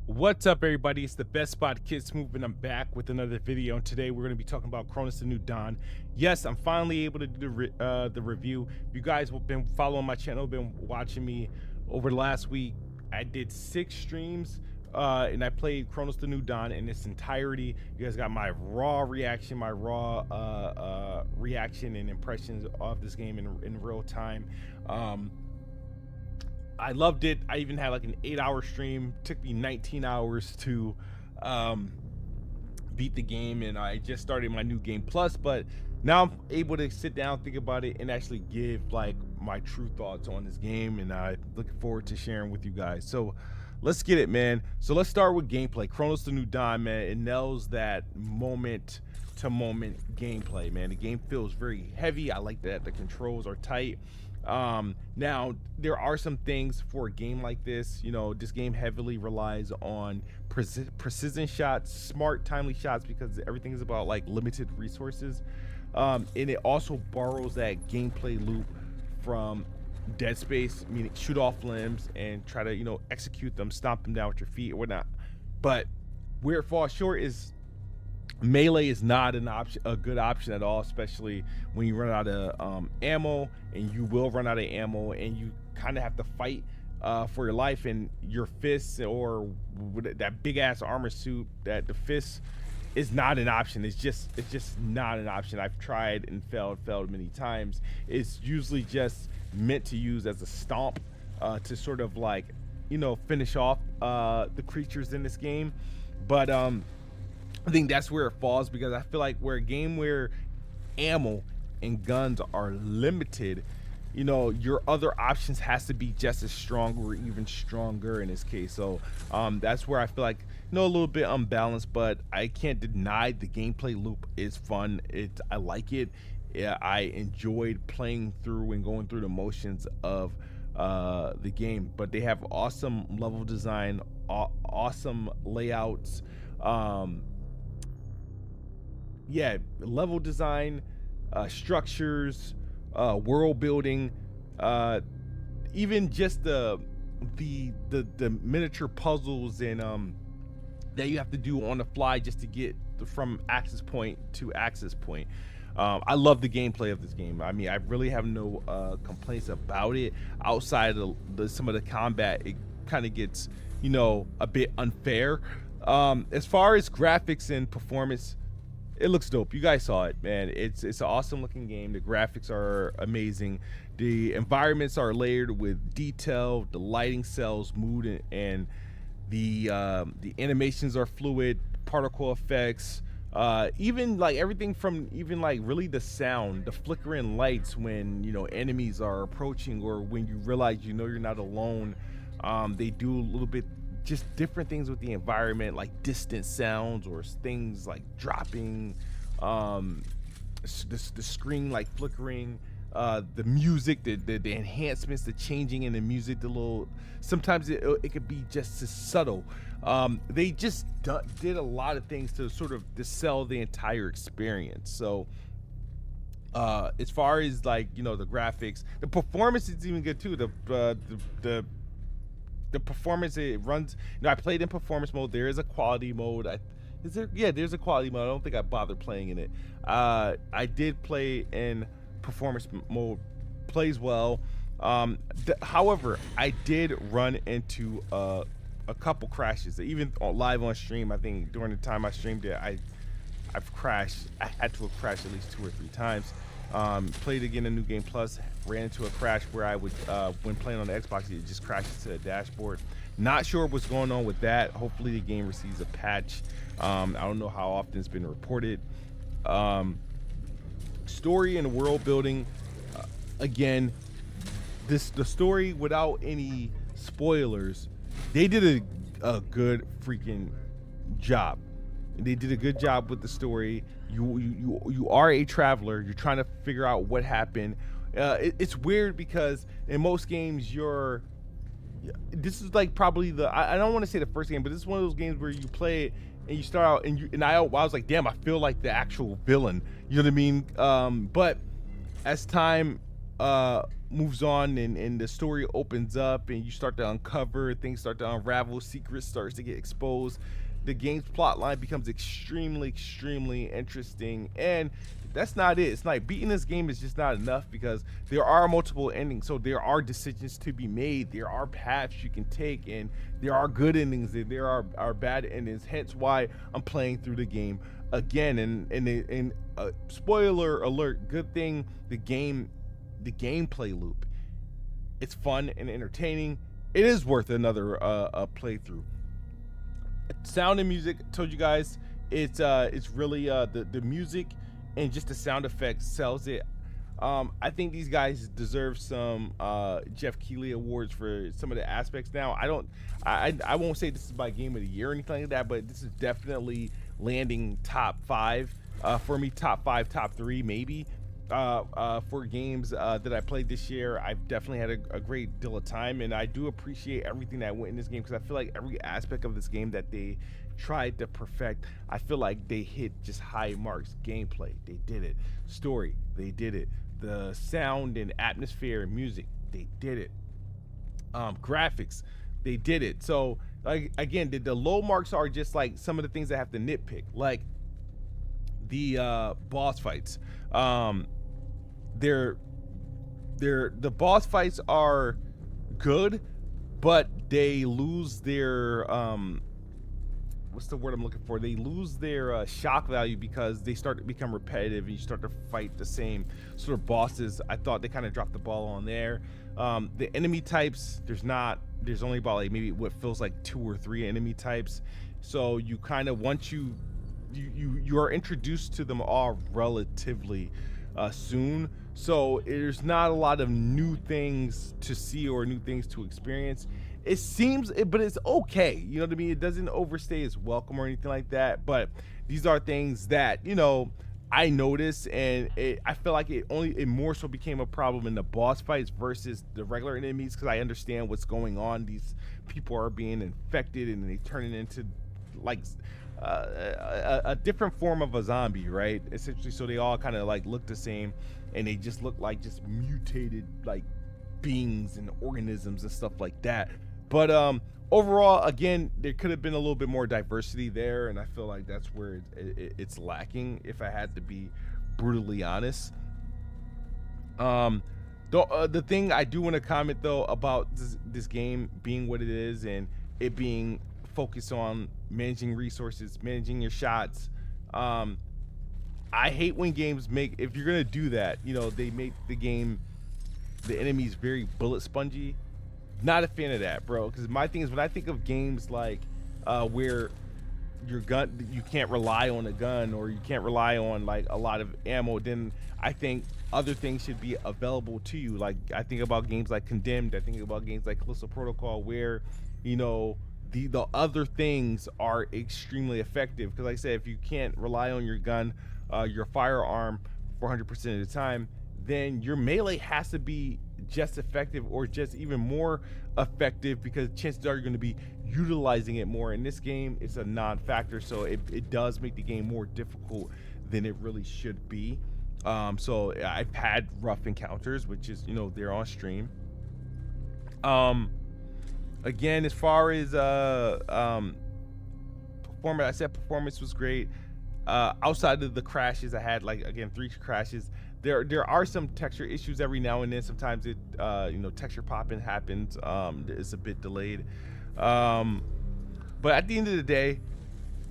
What's up, everybody? It's the Best Spot Kid Smooth, and I'm back with another video. And today we're going to be talking about Cronos: The New Dawn. Yes, I'm finally able to do the review. If you guys have been following my channel, been watching me over the last week, I did 6 streams, and I played Cronos: The New Dawn in its entirety. You guys got my raw reaction, reaction and impressions of this game in real time. I loved it. I even had like an 8-hour stream. Took me 19 hours to beat the game, and I just started my new game plus, but now I'm able to sit down, think about it, and actually give like my true thoughts on this game, and I'm looking forward to sharing with you guys. So let's get it, man. So let's start with gameplay. Cronos: The New Dawn, man, it nails that moment to moment gameplay, man. The game feels very heavy. I like that the controls are tight. Now there are some things for a game like this. You know, this game heavily relies on precision shots, smart, timely shots, because everything is about like limited resources. And it also borrows that gameplay loop from Dead Space, meaning shoot off limbs and try to, you know, execute them, stomp them down with your feet or whatnot. But where it falls short is melee is not a good option at all, especially when you run out of ammo, and you will run out of ammo, and you kind of have to fight for your life, and your fists or that big ass armor suit, that the fist is not an option. It's just not an option. I've tried and failed many times. It's usually just meant to use as a stomp to sort of like, you know, finish off the creatures in this game. But I think that's where it falls, because I feel like we're a game where ammo and guns are limited, you know, your other options has to be just as strong or even stronger in this case. So that's where I feel like, you know, a little bit unbalanced, but I can't deny the gameplay loop is fun. I like it. Yeah, I enjoyed playing through and going through the motions of the game. But they have awesome level design, awesome layouts. Yeah, level design, structures, world building, even just the miniature puzzles and that you have to do on the fly just to get from access point to access point. I love the gameplay of this game. I mean, I really have no complaints about it. Outside of some of the combat, it kind of gets, you know, a bit unfair. As far as graphics and performance, it looks dope. You guys saw it, man. It's an awesome looking game. The graphics are amazing. The environments are layered with detail. The lighting sells mood, and the animations are fluid. Particle effects, even like everything from even like really the sound, the flickering lights when, you know, enemies are approaching, or when you realize, you know, you're not alone. They do a little bit just different things with the environment, like distant sounds or things like dropping, the screen like flickering, the music, the enhancements, the changing in the music, the little, sometimes it could be just as subtle. They just did a lot of things to sort of to sell the entire experience. So as far as like, you know, the graphics, the performance is even good too. The performance, it runs, you know, I played in performance mode. There is a quality mode. Is there? Yeah, there's a quality mode. I don't think I bothered playing in it. I did play in performance mode, plays well. However, I did run into a couple crashes, even live on stream. I think during the time I streamed it, I've crashed. I had to have crashed at least 2 or 3 times. Played again a new game plus, ran into a crash where I would when playing on the Xbox, it just crashes to the dashboard. Not sure what's going on with that. Hopefully the game receives a patch. I don't know how often it's been reported. Story and world building, again, the story, without any spoilers, they did a good freaking job. They did a good job with the story. You are a traveler. You're trying to figure out what happened. It's weird because in most games this is like probably I don't want to say the first game, but this is one of those games where you play it and you start out and I was like, damn, I feel like the actual villain. You know what I mean? But as time moves on, and the story opens up and you start to uncover things, start to unravel, secrets starts to get exposed. The game's plot line becomes extremely interesting, and that's not it. It's like beating this game is just not enough, because there are multiple endings, so there are decisions to be made, there are paths you can take, and there are good endings and there are bad endings, hence why I'm playing through the game again. And spoiler alert, good thing the gameplay loop, it's fun and entertaining. It is worth another playthrough. Sound and music, told you guys, it's really the music and just the sound effects sells it. I think these guys deserve some Jeff Keighley awards for some of the aspects. Now, I won't say this is my game of the year or anything like that, but this is definitely landing top 5 for me, top 5, top 3 maybe. For games that I played this year, I've definitely had a great deal of time, and I do appreciate everything that went in this game, because I feel like every aspect of this game that they tried to perfect, I feel like they hit just high marks. Gameplay, they did it. Story, they did it. The sound and atmosphere and music, they did it. Graphics, they did it. So like, again, the low marks are just like some of the things I have to nitpick, like the boss fights. The boss fights are good, but they lose their what's the word I'm looking for? They lose their shock value, because they start to become repetitive and you start to fight the same sort of bosses. I thought they kind of dropped the ball on there. The enemy types, there's only about like maybe what feels like 2 or 3 enemy types. So you kind of, once you are introduced to them all relatively soon, so there's not a lot of new things to see or new things to experience. It seems, but it's okay, you know what I mean? It doesn't overstay its welcome or anything like that, but these are things that, you know, I noticed, and I feel like it more so became a problem in the boss fights versus the regular enemies, because I understand what's going on. These people are being infected and they turn it into like a different form of a zombie, right? Essentially, so they all kind of like look the same, and they just look like just mutated like beings and organisms and stuff like that. But overall, again, there could have been a little bit more diversity there, and I feel like that's where it's lacking, if I had to be brutally honest. The thing I do want to comment though about this game being what it is, and it being focused on managing resources, managing your shots. I hate when games if you're gonna do that, you know, they make the enemies very bullet spongy. Not a fan of that, bro, because my thing is, when I think of games like where your gun, you can't rely on a gun, or you can't rely on like a lot of ammo, then I think other things should be available to you. Like, I think about games like Condemned, I think about games like Callisto Protocol, where, you know, the other things are extremely effective. Because like I said, if you can't rely on your gun, your firearm 400% of the time, then your melee has to be just effective, or just even more effective, because chances are you're going to be utilizing it more. In this game, it's a non-factor, so it does make the game more difficult than it really should be. So I've had rough encounters, which is, you know, they're on stream. Again, as far as performance, I said performance was great. Outside of the crashes, I had like, again, 3 crashes. There are some texture issues every now and then. Sometimes it you know, texture popping happens. It's a bit delayed. But at the end of the day,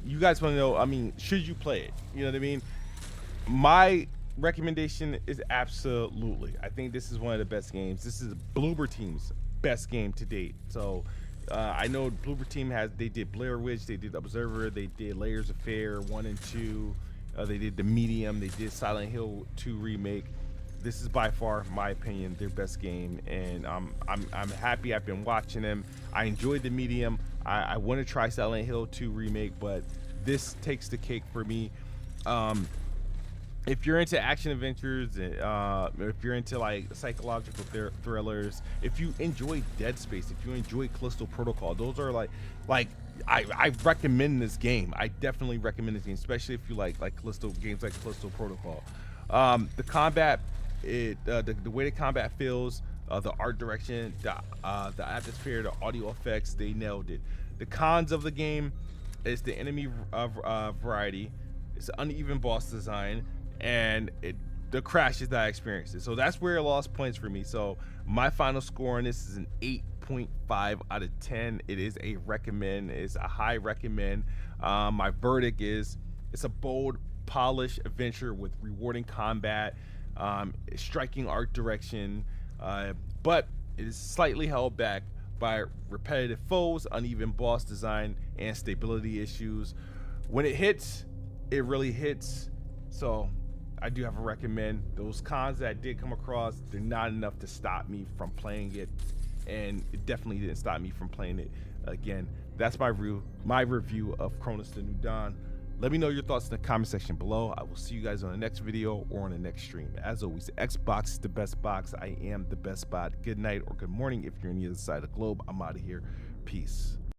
you guys want to know, I mean, should you play it? You know what I mean? My recommendation is absolutely. I think this is one of the best games. This is Bloober Team's best game to date. So I know Bloober Team they did Blair Witch, they did Observer, they did Layers of Fear 1 and 2. They did The Medium, they did Silent Hill 2 remake. This is by far, my opinion, their best game, and I'm happy. I've been watching them. I enjoyed The Medium. I want to try Silent Hill 2 remake, but this takes the cake for me. If you're into action adventures, if you're into like psychological thrillers, if you enjoy Dead Space, if you enjoy Callisto Protocol, those are like I recommend this game. I definitely recommend this game, especially if you like Callisto games like Callisto Protocol. The combat, the way the combat feels, The art direction, the atmosphere, the audio effects, they nailed it. The cons of the game is the enemy variety, it's uneven boss design, and the crashes that I experienced. So that's where it lost points for me. So my final score on this is an 8.5 out of 10. It is a recommend. It's a high recommend. My verdict is it's a bold, polished adventure with rewarding combat, striking art direction, but it is slightly held back by repetitive foes, uneven boss design, and stability issues. When it hits, it really hits. So I do have to recommend. Those cons that I did come across, they're not enough to stop me from playing it, and it definitely didn't stop me from playing it again. That's my review of Cronos: The New Dawn. Let me know your thoughts in the comment section below. I will see you guys on the next video or on the next stream. As always, Xbox is the best box. I am the best spot. Good night or good morning if you're on the other side of the globe. I'm out of here. Peace.